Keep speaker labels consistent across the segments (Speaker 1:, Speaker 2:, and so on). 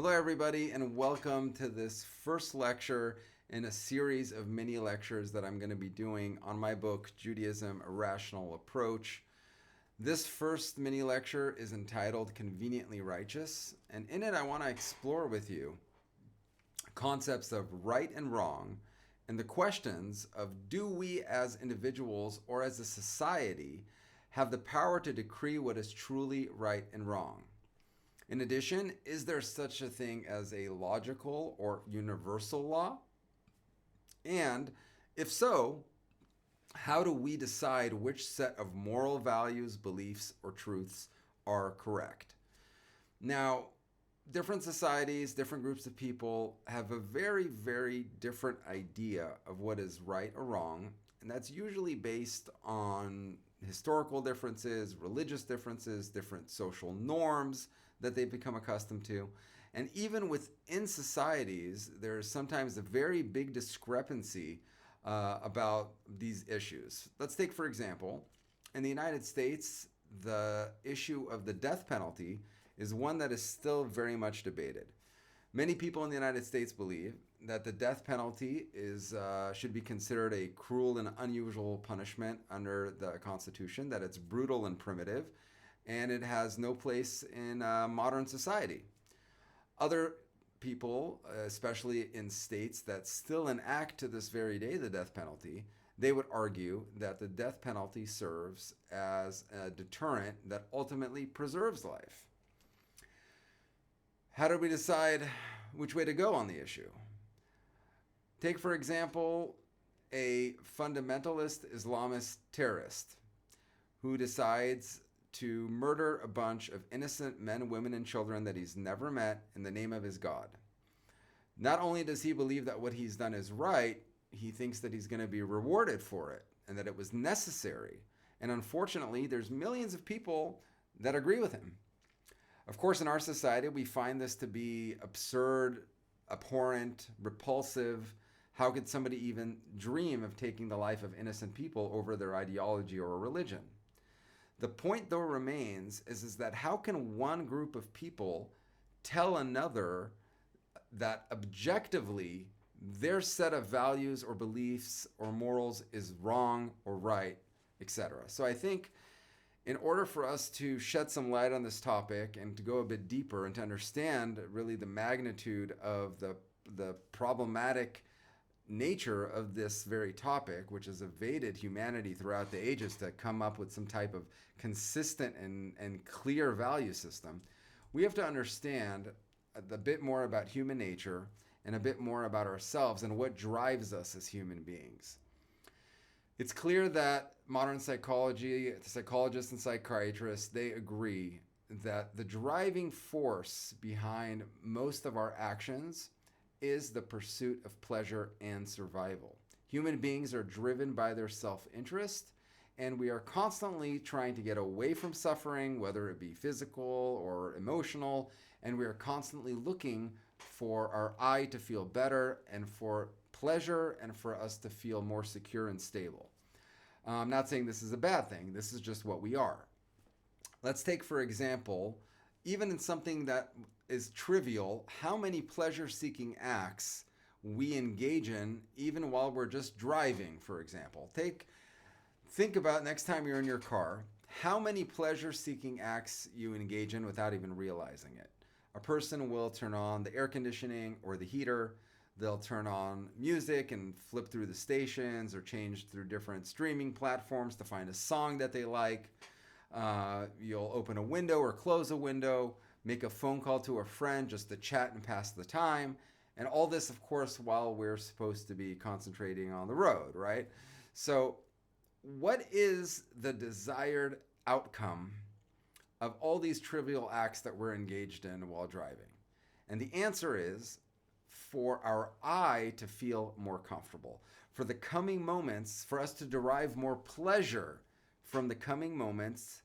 Speaker 1: Hello, everybody, and welcome to this first lecture in a series of mini lectures that I'm going to be doing on my book, Judaism, A Rational Approach. This first mini lecture is entitled Conveniently Righteous, and in it I want to explore with you concepts of right and wrong and the questions of do we as individuals or as a society have the power to decree what is truly right and wrong? In addition, is there such a thing as a logical or universal law? And if so, how do we decide which set of moral values, beliefs, or truths are correct? Now, different societies, different groups of people have a very, very different idea of what is right or wrong, and that's usually based on historical differences, religious differences, different social norms that they've become accustomed to. And even within societies, there's sometimes a very big discrepancy about these issues. Let's take, for example, in the United States, the issue of the death penalty is one that is still very much debated. Many people in the United States believe that the death penalty should be considered a cruel and unusual punishment under the Constitution, that it's brutal and primitive, and it has no place in modern society. Other people, especially in states that still enact to this very day the death penalty, they would argue that the death penalty serves as a deterrent that ultimately preserves life. How do we decide which way to go on the issue? Take, for example, a fundamentalist Islamist terrorist who decides to murder a bunch of innocent men, women, and children that he's never met in the name of his God. Not only does he believe that what he's done is right, he thinks that he's going to be rewarded for it and that it was necessary. And unfortunately, there's millions of people that agree with him. Of course, in our society, we find this to be absurd, abhorrent, repulsive. How could somebody even dream of taking the life of innocent people over their ideology or religion? The point, though, remains is that how can one group of people tell another that objectively their set of values or beliefs or morals is wrong or right, etc.? So I think in order for us to shed some light on this topic and to go a bit deeper and to understand really the magnitude of the problematic nature of this very topic, which has evaded humanity throughout the ages to come up with some type of consistent and clear value system, we have to understand a bit more about human nature and a bit more about ourselves and what drives us as human beings. It's clear that modern psychology, psychologists and psychiatrists, they agree that the driving force behind most of our actions is the pursuit of pleasure and survival. Human beings are driven by their self-interest, and we are constantly trying to get away from suffering, whether it be physical or emotional, and we are constantly looking for our I to feel better and for pleasure and for us to feel more secure and stable. I'm not saying this is a bad thing. This is just what we are. Let's take, for example, even in something that is trivial, how many pleasure-seeking acts we engage in even while we're just driving, for example. Think about next time you're in your car, how many pleasure-seeking acts you engage in without even realizing it. A person will turn on the air conditioning or the heater. They'll turn on music and flip through the stations or change through different streaming platforms to find a song that they like. You'll open a window or close a window, make a phone call to a friend just to chat and pass the time. And all this, of course, while we're supposed to be concentrating on the road, right? So what is the desired outcome of all these trivial acts that we're engaged in while driving? And the answer is for our I to feel more comfortable, for the coming moments, for us to derive more pleasure from the coming moments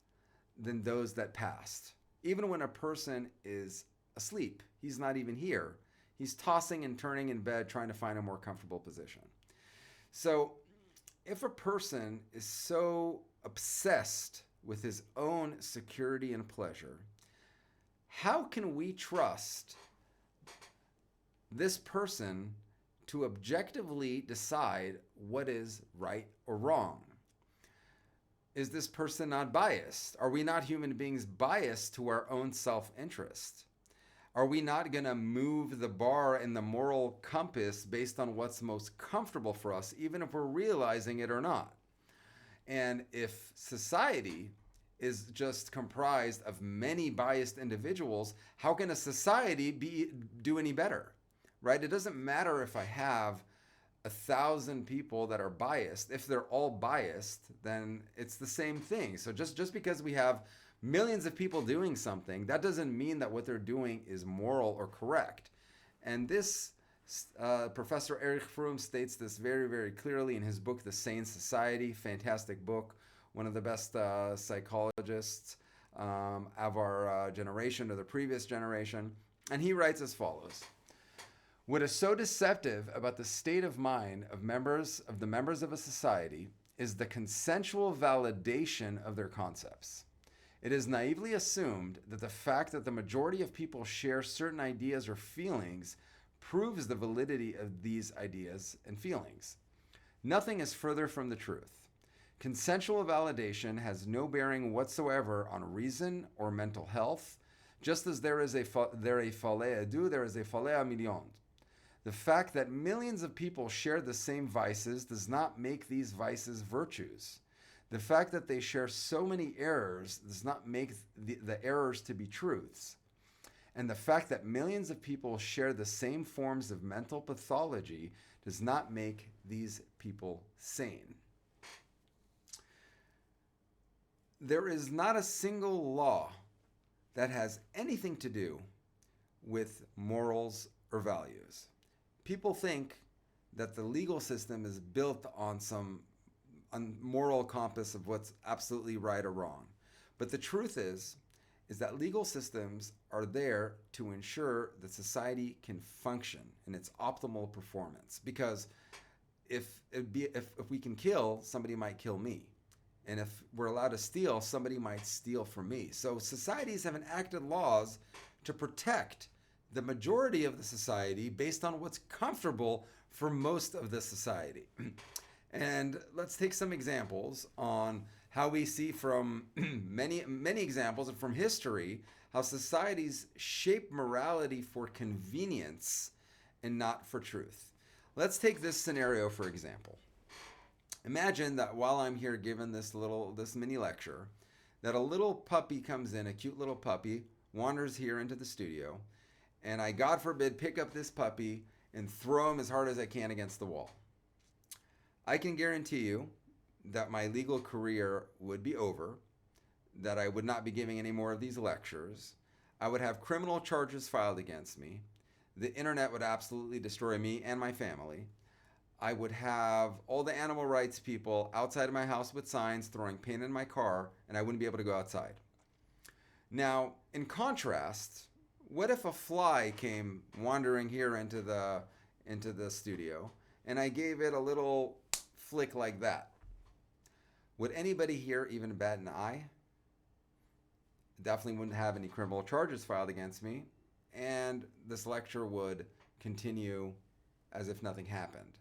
Speaker 1: than those that passed. Even when a person is asleep, he's not even here. He's tossing and turning in bed trying to find a more comfortable position. So if a person is so obsessed with his own security and pleasure, how can we trust this person to objectively decide what is right or wrong? Is this person not biased? Are we not human beings biased to our own self-interest? Are we not going to move the bar in the moral compass based on what's most comfortable for us, even if we're realizing it or not? And if society is just comprised of many biased individuals, how can a society do any better, right? It doesn't matter if I have 1,000 people that are biased. If they're all biased, then it's the same thing. So just because we have millions of people doing something, that doesn't mean that what they're doing is moral or correct. And this Professor Erich Fromm states this very, very clearly in his book, The Sane Society. Fantastic book. One of the best psychologists of our generation or the previous generation. And he writes as follows. What is so deceptive about the state of mind of the members of a society is the consensual validation of their concepts. It is naively assumed that the fact that the majority of people share certain ideas or feelings proves the validity of these ideas and feelings. Nothing is further from the truth. Consensual validation has no bearing whatsoever on reason or mental health, just as there is a folie à deux, there is a folie à millions. The fact that millions of people share the same vices does not make these vices virtues. The fact that they share so many errors does not make the errors to be truths. And the fact that millions of people share the same forms of mental pathology does not make these people sane. There is not a single law that has anything to do with morals or values. People think that the legal system is built on some moral compass of what's absolutely right or wrong. But the truth is that legal systems are there to ensure that society can function in its optimal performance. Because if we can kill, somebody might kill me. And if we're allowed to steal, somebody might steal from me. So societies have enacted laws to protect the majority of the society based on what's comfortable for most of the society. And let's take some examples on how we see from many examples and from history how societies shape morality for convenience and not for truth. Let's take this scenario for example. Imagine that while I'm here giving this mini lecture, that a little puppy comes in, a cute little puppy, wanders here into the studio, and I, God forbid, pick up this puppy and throw him as hard as I can against the wall. I can guarantee you that my legal career would be over, that I would not be giving any more of these lectures. I would have criminal charges filed against me. The internet would absolutely destroy me and my family. I would have all the animal rights people outside of my house with signs throwing paint in my car, and I wouldn't be able to go outside. Now, in contrast, what if a fly came wandering here into the studio, and I gave it a little flick like that? Would anybody here even bat an eye? Definitely wouldn't have any criminal charges filed against me, and this lecture would continue as if nothing happened.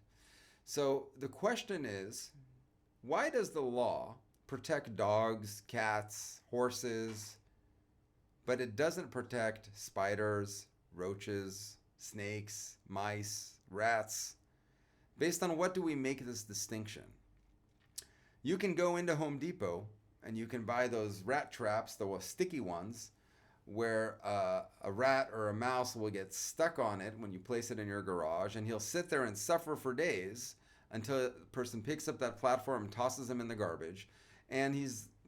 Speaker 1: So the question is, why does the law protect dogs, cats, horses, but it doesn't protect spiders, roaches, snakes, mice, rats? Based on what do we make this distinction? You can go into Home Depot and you can buy those rat traps, the sticky ones, where a rat or a mouse will get stuck on it when you place it in your garage, and he'll sit there and suffer for days until a person picks up that platform and tosses him in the garbage, and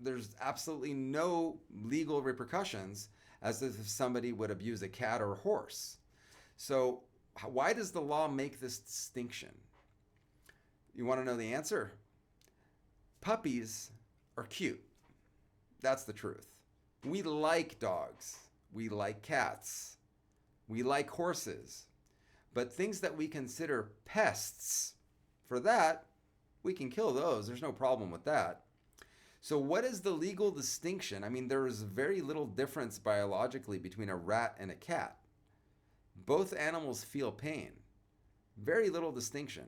Speaker 1: there's absolutely no legal repercussions as if somebody would abuse a cat or a horse. So why does the law make this distinction? You want to know the answer? Puppies are cute. That's the truth. We like dogs. We like cats. We like horses. But things that we consider pests, for that, we can kill those. There's no problem with that. So what is the legal distinction? I mean, there is very little difference biologically between a rat and a cat. both animals feel pain. Very little distinction.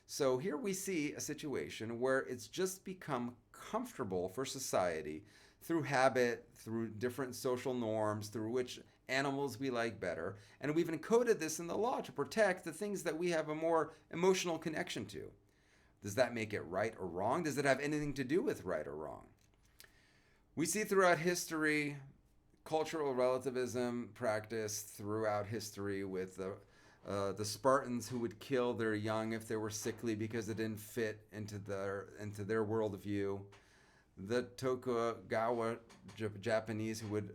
Speaker 1: So here we see a situation where it's just become comfortable for society through habit, through different social norms, through which animals we like better. And we've encoded this in the law to protect the things that we have a more emotional connection to. Does that make it right or wrong? Does it have anything to do with right or wrong? We see throughout history cultural relativism practiced throughout history with the Spartans who would kill their young if they were sickly because it didn't fit into their worldview. The Tokugawa Japanese who would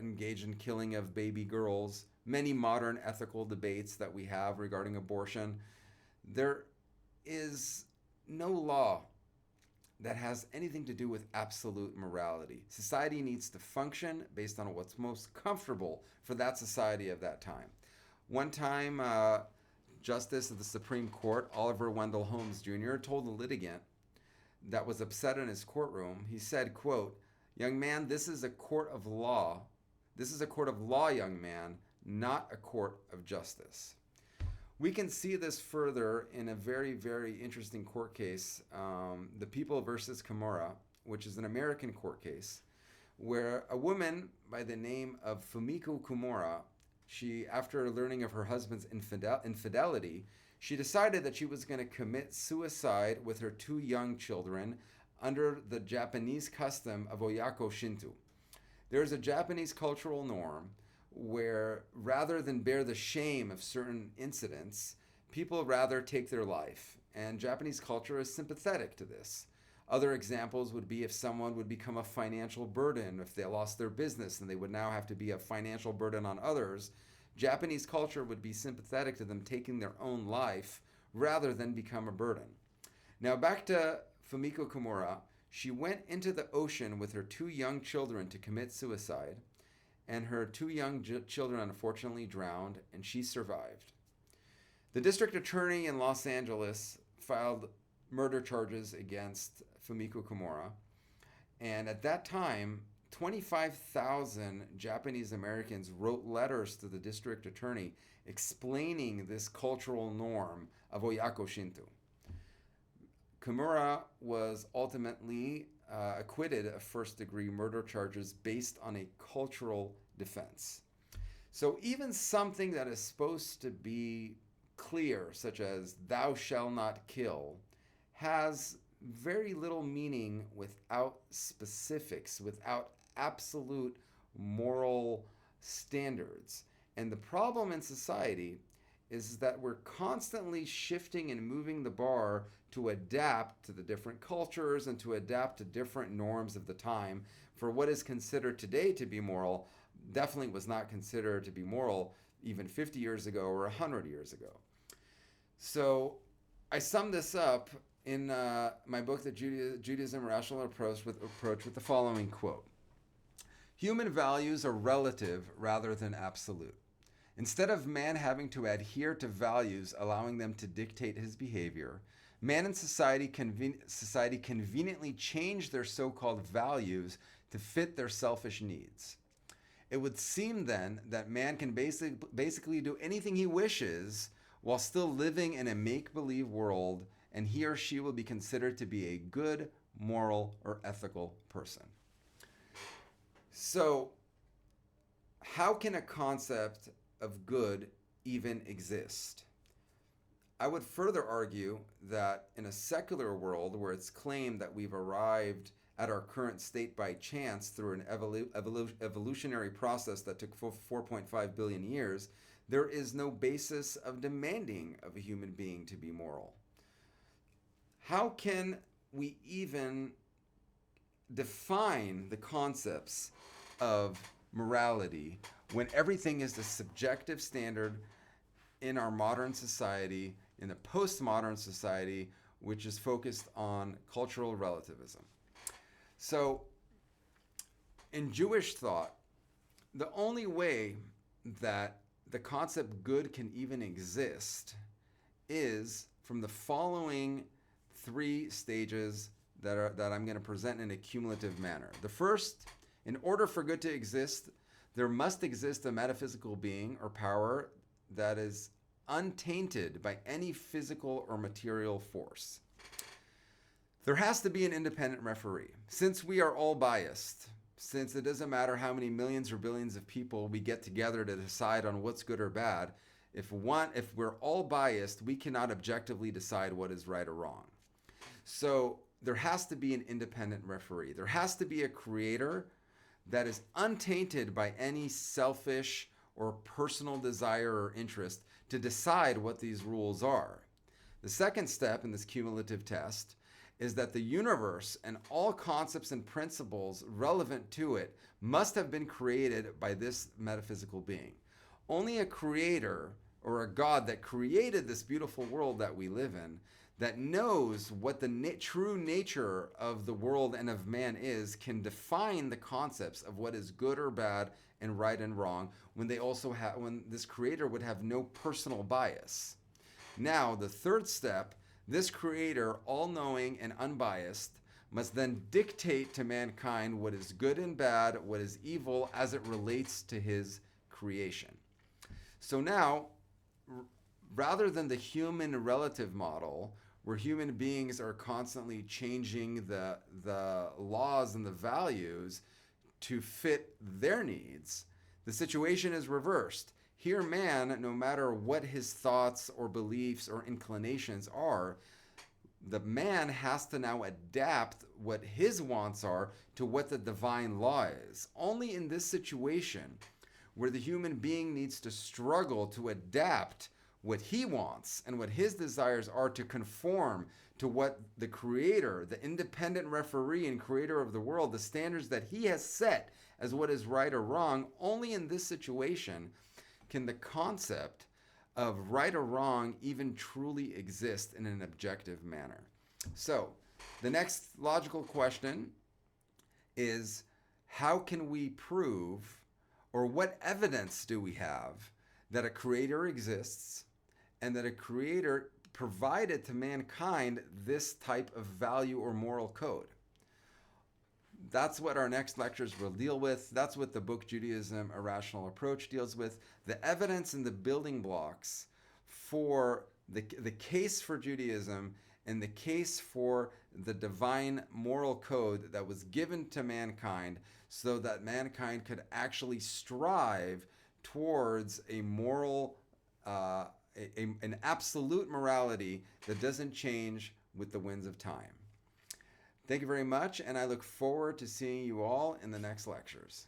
Speaker 1: engage in killing of baby girls. Many modern ethical debates that we have regarding abortion. There is no law that has anything to do with absolute morality. Society needs to function based on what's most comfortable for that society of that time. One time, Justice of the Supreme Court, Oliver Wendell Holmes Jr., told a litigant that was upset in his courtroom, he said, quote, "Young man, this is a court of law. This is a court of law, young man, not a court of justice." We can see this further in a very, very interesting court case, the People versus Kimura, which is an American court case, where a woman by the name of Fumiko Kimura, she, after learning of her husband's infidelity, she decided that she was going to commit suicide with her 2 young children under the Japanese custom of Oyako Shinto. There's a Japanese cultural norm where rather than bear the shame of certain incidents, people rather take their life. And Japanese culture is sympathetic to this. Other examples would be if someone would become a financial burden, if they lost their business and they would now have to be a financial burden on others. Japanese culture would be sympathetic to them taking their own life rather than become a burden. Now back to Fumiko Kimura. She went into the ocean with her 2 young children to commit suicide, and her 2 young children unfortunately drowned, and she survived. The district attorney in Los Angeles filed murder charges against Fumiko Kimura, and at that time, 25,000 Japanese Americans wrote letters to the district attorney explaining this cultural norm of Oyako Shinto. Kimura was ultimately acquitted of first-degree murder charges based on a cultural defense. So even something that is supposed to be clear, such as "thou shalt not kill," has very little meaning without specifics, without absolute moral standards. And the problem in society is that we're constantly shifting and moving the bar to adapt to the different cultures and to adapt to different norms of the time. For what is considered today to be moral definitely was not considered to be moral even 50 years ago or 100 years ago. So I sum this up in my book, The Judaism Rational Approach with the following quote. "Human values are relative rather than absolute. Instead of man having to adhere to values allowing them to dictate his behavior, man and society conveniently change their so-called values to fit their selfish needs. It would seem then that man can basically do anything he wishes while still living in a make-believe world, and he or she will be considered to be a good, moral, or ethical person." So, how can a concept of good even exist? I would further argue that in a secular world where it's claimed that we've arrived at our current state by chance through an evolutionary process that took 4.5 billion years, there is no basis of demanding of a human being to be moral. How can we even define the concepts of morality when everything is a subjective standard in our modern society, in a postmodern society, which is focused on cultural relativism? So, in Jewish thought, the only way that the concept good can even exist is from the following 3 stages that I'm going to present in a cumulative manner. The first, in order for good to exist, there must exist a metaphysical being or power that is untainted by any physical or material force. There has to be an independent referee. Since we are all biased, since it doesn't matter how many millions or billions of people we get together to decide on what's good or bad, if we're all biased, we cannot objectively decide what is right or wrong. So there has to be an independent referee. There has to be a creator that is untainted by any selfish or personal desire or interest to decide what these rules are. The second step in this cumulative test is that the universe and all concepts and principles relevant to it must have been created by this metaphysical being. Only a creator or a God that created this beautiful world that we live in, that knows what the true nature of the world and of man is, can define the concepts of what is good or bad and right and wrong when this creator would have no personal bias. Now, the third step, this creator, all-knowing and unbiased, must then dictate to mankind what is good and bad, what is evil, as it relates to his creation. So now, rather than the human relative model, where human beings are constantly changing the laws and the values to fit their needs, the situation is reversed. Here, man, no matter what his thoughts or beliefs or inclinations are, the man has to now adapt what his wants are to what the divine law is. Only in this situation, where the human being needs to struggle to adapt what he wants and what his desires are to conform to what the creator, the independent referee and creator of the world, the standards that he has set as what is right or wrong, only in this situation can the concept of right or wrong even truly exist in an objective manner. So, the next logical question is, how can we prove, or what evidence do we have that a creator exists and that a creator provided to mankind this type of value or moral code? That's what our next lectures will deal with. That's what the book Judaism, A Rational Approach deals with. The evidence and the building blocks for the case for Judaism and the case for the divine moral code that was given to mankind so that mankind could actually strive towards a moral, an absolute morality that doesn't change with the winds of time. Thank you very much, and I look forward to seeing you all in the next lectures.